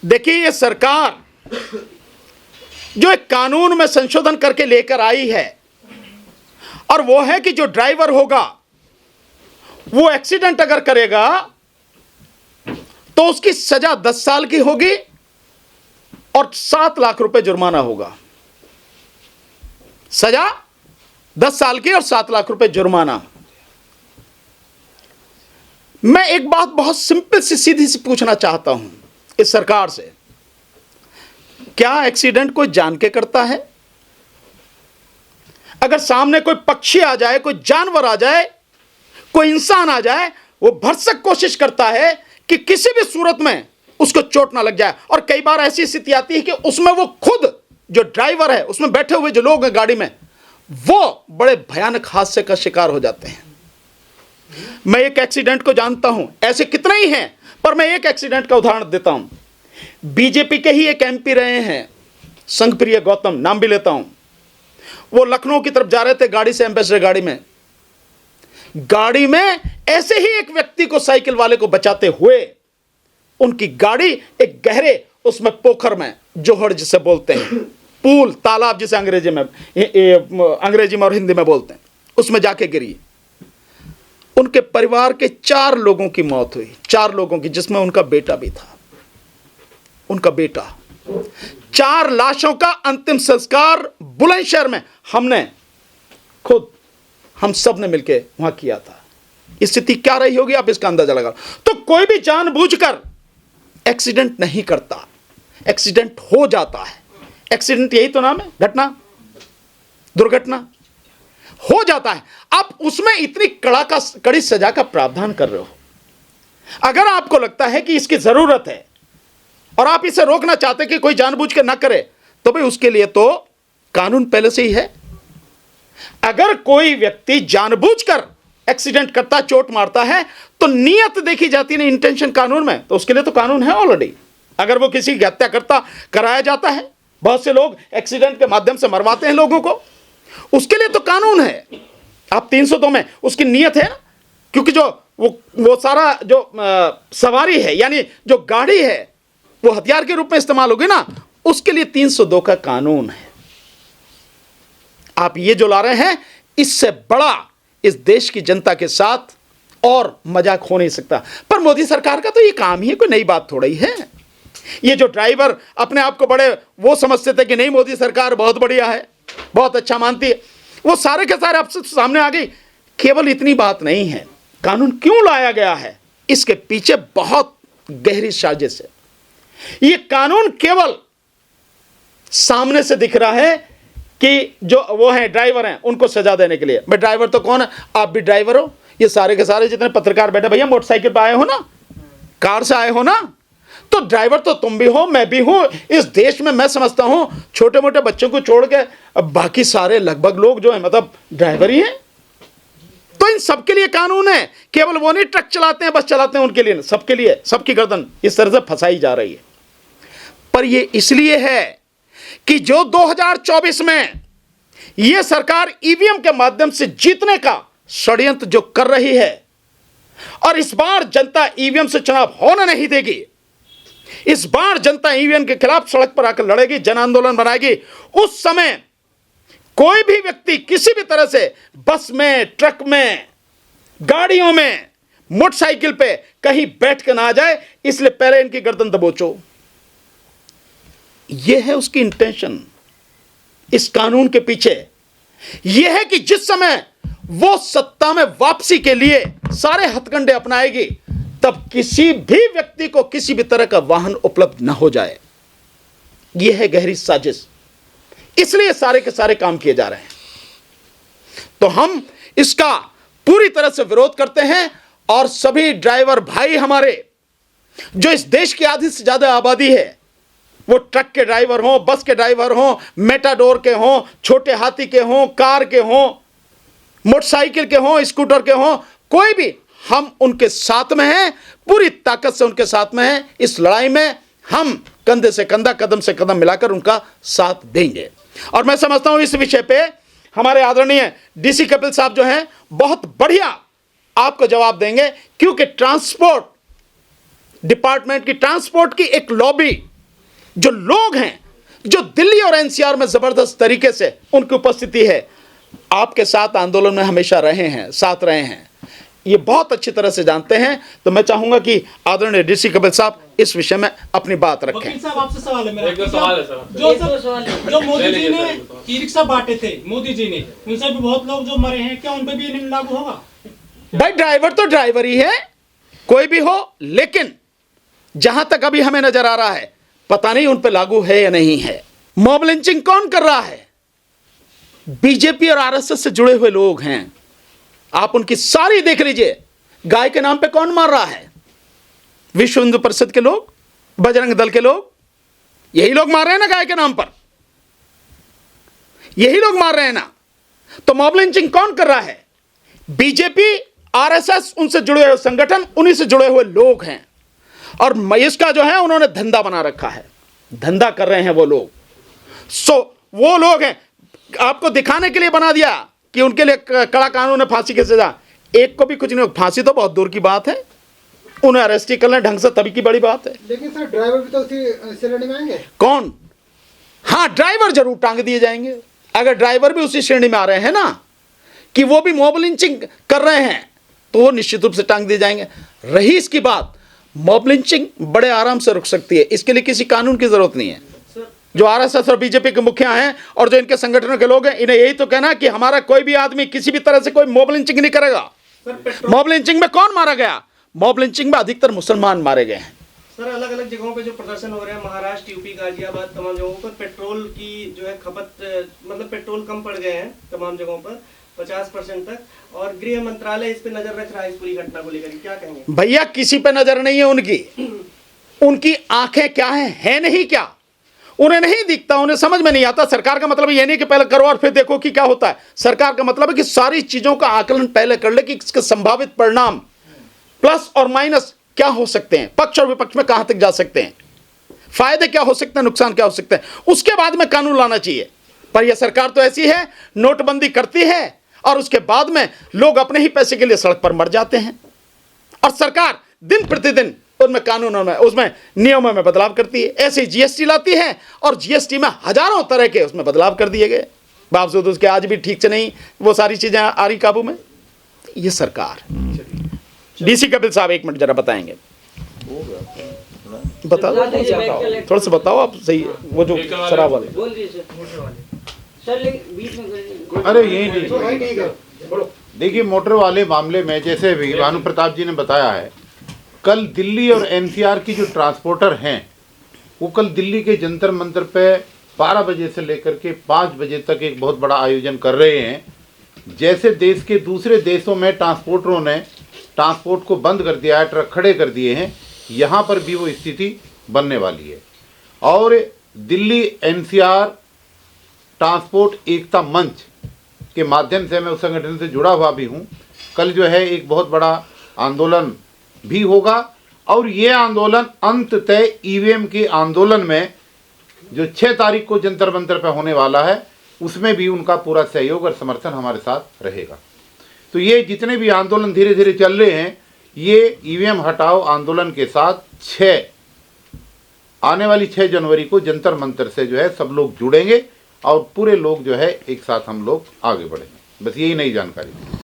देखिए, ये सरकार जो एक कानून में संशोधन करके लेकर आई है, और वो है कि जो ड्राइवर होगा वो एक्सीडेंट अगर करेगा तो उसकी सजा 10 साल की होगी और 7 लाख रुपए जुर्माना होगा। सजा 10 साल की और 7 लाख रुपए जुर्माना। मैं एक बात बहुत सिंपल सी सीधी सी पूछना चाहता हूं इस सरकार से, क्या एक्सीडेंट कोई जान के करता है? अगर सामने कोई पक्षी आ जाए, कोई जानवर आ जाए, कोई इंसान आ जाए, वो भरसक कोशिश करता है कि किसी भी सूरत में उसको चोट ना लग जाए। और कई बार ऐसी स्थिति आती है कि उसमें वो खुद जो ड्राइवर है, उसमें बैठे हुए जो लोग हैं गाड़ी में, वो बड़े भयानक हादसे का शिकार हो जाते हैं। मैं एक एक्सीडेंट को जानता हूं, ऐसे कितने ही हैं, पर मैं एक एक्सीडेंट का उदाहरण देता हूं। बीजेपी के ही एक एमपी रहे हैं, संघप्रिय गौतम, नाम भी लेता हूं। वो लखनऊ की तरफ जा रहे थे गाड़ी से, एम्बेसडर गाड़ी में ऐसे ही एक व्यक्ति को, साइकिल वाले को बचाते हुए उनकी गाड़ी एक गहरे उसमें पोखर में, जोहड़ जिसे बोलते हैं, पूल, तालाब जिसे अंग्रेजी में और हिंदी में बोलते हैं, उसमें जाके गिरी। उनके परिवार के 4 लोगों की मौत हुई, 4 लोगों की, जिसमें उनका बेटा भी था। उनका बेटा, 4 लाशों का अंतिम संस्कार बुलंदशहर में हमने खुद, हम सब ने मिलकर वहां किया था। स्थिति क्या रही होगी आप इसका अंदाजा लगा। तो कोई भी जानबूझकर एक्सीडेंट नहीं करता, एक्सीडेंट हो जाता है। एक्सीडेंट यही तो नाम है, घटना, दुर्घटना हो जाता है। आप उसमें इतनी कड़ी सजा का प्रावधान कर रहे हो। अगर आपको लगता है कि इसकी जरूरत है और आप इसे रोकना चाहते कि कोई जानबूझ के ना करे, तो भाई उसके लिए तो कानून पहले से ही है। अगर कोई व्यक्ति जानबूझकर एक्सीडेंट करता, चोट मारता है, तो नियत देखी जाती है, इंटेंशन कानून में, तो उसके लिए तो कानून है ऑलरेडी। अगर वो किसी की हत्या करता, कराया जाता है, बहुत से लोग एक्सीडेंट के माध्यम से मरवाते हैं लोगों को, उसके लिए तो कानून है। आप 302 में उसकी नियत है ना, क्योंकि जो वो सारा जो सवारी है, यानी जो गाड़ी है, वो हथियार के रूप में इस्तेमाल होगी ना, उसके लिए 302 का कानून है। आप ये जो ला रहे हैं, इससे बड़ा इस देश की जनता के साथ और मजाक हो नहीं सकता। पर मोदी सरकार का तो ये काम ही है, कोई नई बात थोड़ी है। ये जो ड्राइवर अपने आप को बड़े वो समझते थे कि नहीं, मोदी सरकार बहुत बढ़िया है, बहुत अच्छा मानती है, वो सारे के सारे आपसे सामने आ गई। केवल इतनी बात नहीं है, कानून क्यों लाया गया है, इसके पीछे बहुत गहरी साजिश है। ये कानून केवल सामने से दिख रहा है कि जो वो हैं ड्राइवर हैं, उनको सजा देने के लिए। भाई ड्राइवर तो कौन है? आप भी ड्राइवर हो। ये सारे के सारे जितने पत्रकार बैठे, भैया मोटरसाइकिल पे आए हो ना, कार से आए हो ना, तो ड्राइवर तो तुम भी हो, मैं भी हूं। इस देश में मैं समझता हूं छोटे मोटे बच्चों को छोड़ के अब बाकी सारे लगभग लोग जो है, मतलब ड्राइवर ही हैं। तो इन सबके लिए कानून है। केवल वो नहीं ट्रक चलाते हैं, बस चलाते हैं, उनके लिए, सबके लिए, सबकी गर्दन इस तरह से फंसाई जा रही है। पर ये इसलिए है कि जो 2024 में यह सरकार ईवीएम के माध्यम से जीतने का षड्यंत्र जो कर रही है, और इस बार जनता ईवीएम से चुनाव होने नहीं देगी। इस बार जनता ईवीएम के खिलाफ सड़क पर आकर लड़ेगी, जन आंदोलन बनाएगी। उस समय कोई भी व्यक्ति किसी भी तरह से बस में, ट्रक में, गाड़ियों में, मोटरसाइकिल पे कहीं बैठ के ना आ जाए, इसलिए पहले इनकी गर्दन दबोचो। यह है उसकी इंटेंशन इस कानून के पीछे। यह है कि जिस समय वो सत्ता में वापसी के लिए सारे हथकंडे अपनाएगी, तब किसी भी व्यक्ति को किसी भी तरह का वाहन उपलब्ध न हो जाए। यह है गहरी साजिश, इसलिए सारे के सारे काम किए जा रहे हैं। तो हम इसका पूरी तरह से विरोध करते हैं। और सभी ड्राइवर भाई हमारे, जो इस देश की आधी से ज्यादा आबादी है, वो ट्रक के ड्राइवर हों, बस के ड्राइवर हों, मेटाडोर के हों, छोटे हाथी के हों, कार के हों, मोटरसाइकिल के हों, स्कूटर के हों, कोई भी, हम उनके साथ में हैं, पूरी ताकत से उनके साथ में हैं। इस लड़ाई में हम कंधे से कंधा, कदम से कदम मिलाकर उनका साथ देंगे। और मैं समझता हूं इस विषय पे हमारे आदरणीय डीसी कपिल साहब जो हैं, बहुत बढ़िया आपको जवाब देंगे, क्योंकि ट्रांसपोर्ट डिपार्टमेंट की, ट्रांसपोर्ट की एक लॉबी जो लोग हैं, जो दिल्ली और एनसीआर में जबरदस्त तरीके से उनकी उपस्थिति है, आपके साथ आंदोलन में हमेशा रहे हैं, साथ रहे हैं, ये बहुत अच्छी तरह से जानते हैं। तो मैं चाहूंगा कि आदरणीय डीसी कपिल साहब इस विषय में अपनी बात रखें। वकील साहब, आपसे सवाल है मेरा। एक दो सवाल है सर। जो मोदी जी ने ई रिक्शा बांटे थे, मोदी जी ने, उनसे भी बहुत लोग जो मरे हैं, क्या उन पे भी ये नियम लागू होगा? भाई ड्राइवर तो ड्राइवर ही है, कोई भी हो, लेकिन जहां तक अभी हमें नजर आ रहा है, पता नहीं उन पे लागू है या नहीं है। मॉब लिंचिंग कौन कर रहा है? बीजेपी और आरएसएस से जुड़े हुए लोग हैं। आप उनकी सारी देख लीजिए। गाय के नाम पे कौन मार रहा है? विश्व हिंदू परिषद के लोग, बजरंग दल के लोग, यही लोग मार रहे हैं ना गाय के नाम पर, यही लोग मार रहे हैं ना। तो मॉब लिंचिंग कौन कर रहा है? बीजेपी, आरएसएस, उनसे जुड़े हुए संगठन, उन्हीं से जुड़े हुए लोग हैं। और इसका जो है उन्होंने धंधा बना रखा है, धंधा कर रहे हैं वो लोग। वो लोग हैं, आपको दिखाने के लिए बना दिया कि उनके लिए कड़ा कानून है, फांसी की सजा। एक को भी कुछ नहीं, फांसी तो बहुत दूर की बात है, उन्हें अरेस्ट ही कर लें ढंग से, तभी की बड़ी बात है। लेकिन सर ड्राइवर भी तो उसी श्रेणी में आएंगे। कौन? हाँ, ड्राइवर जरूर टांग दिए जाएंगे। अगर ड्राइवर भी उसी श्रेणी में आ रहे हैं ना, कि वो भी मॉब लिंचिंग कर रहे हैं, तो वो निश्चित रूप से टांग दिए जाएंगे। रही इसकी बात, मॉब लिंचिंग बड़े आराम से रुक सकती है, इसके लिए किसी कानून की जरूरत नहीं है। जो आरएसएस और बीजेपी के मुखिया हैं और जो इनके संगठनों के लोग हैं, इन्हें यही तो कहना है कि हमारा कोई भी आदमी किसी भी तरह से कोई मॉब लिंचिंग नहीं करेगा। मॉब लिंचिंग में कौन मारा गया? मॉब लिंचिंग में अधिकतर मुसलमान मारे गए हैं। सर, अलग अलग जगहों पे जो प्रदर्शन हो रहे हैं, महाराष्ट्र, यूपी, गाजियाबाद, तमाम जगहों पर पेट्रोल की जो है खपत, मतलब पेट्रोल कम पड़ गए हैं तमाम जगहों पर 50% तक, और गृह मंत्रालय इस पे नजर रख रहा है इस पूरी घटना को लेकर, क्या कहेंगे? भैया किसी पे नजर नहीं है उनकी आंखें क्या है नहीं क्या, उन्हें नहीं दिखता, उन्हें समझ में नहीं आता। सरकार का मतलब ये नहीं कि पहले करो और फिर देखो कि क्या होता है। सरकार का मतलब है कि सारी चीजों का आकलन पहले कर ले कि इसके संभावित परिणाम प्लस और माइनस क्या हो सकते हैं, पक्ष और विपक्ष में कहां तक जा सकते हैं, फायदे क्या हो सकते हैं, नुकसान क्या हो सकते हैं, उसके बाद में कानून लाना चाहिए। पर यह सरकार तो ऐसी है, नोटबंदी करती है और उसके बाद में लोग अपने ही पैसे के लिए सड़क पर मर जाते हैं। और सरकार दिन प्रतिदिन उनमें कानूनों में, उसमें नियमों में बदलाव करती है। ऐसे ही जीएसटी लाती है और जीएसटी में हजारों तरह के उसमें बदलाव कर दिए गए, बावजूद उसके आज भी ठीक से नहीं वो सारी चीजें आ रही काबू में। ये सरकार। डीसी कपिल साहब 1 मिनट जरा बताएंगे। बताओ, थोड़ा सा बताओ आप। सही, वो जो शराब वाले। अरे यही देखिए, मोटर वाले मामले में जैसे भी भानु प्रताप जी ने बताया है, कल दिल्ली और एनसीआर की जो ट्रांसपोर्टर हैं, वो कल दिल्ली के जंतर मंतर पे 12 बजे से लेकर के 5 बजे तक एक बहुत बड़ा आयोजन कर रहे हैं। जैसे देश के दूसरे देशों में ट्रांसपोर्टरों ने ट्रांसपोर्ट को बंद कर दिया है, ट्रक खड़े कर दिए हैं, यहाँ पर भी वो स्थिति बनने वाली है। और दिल्ली एनसीआर ट्रांसपोर्ट एकता मंच के माध्यम से मैं उस संगठन से जुड़ा हुआ भी हूँ। कल जो है एक बहुत बड़ा आंदोलन भी होगा और ये आंदोलन अंततः ईवीएम के आंदोलन में जो 6 तारीख को जंतर मंतर पर होने वाला है, उसमें भी उनका पूरा सहयोग और समर्थन हमारे साथ रहेगा। तो ये जितने भी आंदोलन धीरे धीरे चल रहे हैं, ये ईवीएम हटाओ आंदोलन के साथ आने वाली 6 जनवरी को जंतर मंतर से जो है सब लोग जुड़ेंगे और पूरे लोग जो है एक साथ हम लोग आगे बढ़ेंगे। बस यही नई जानकारी।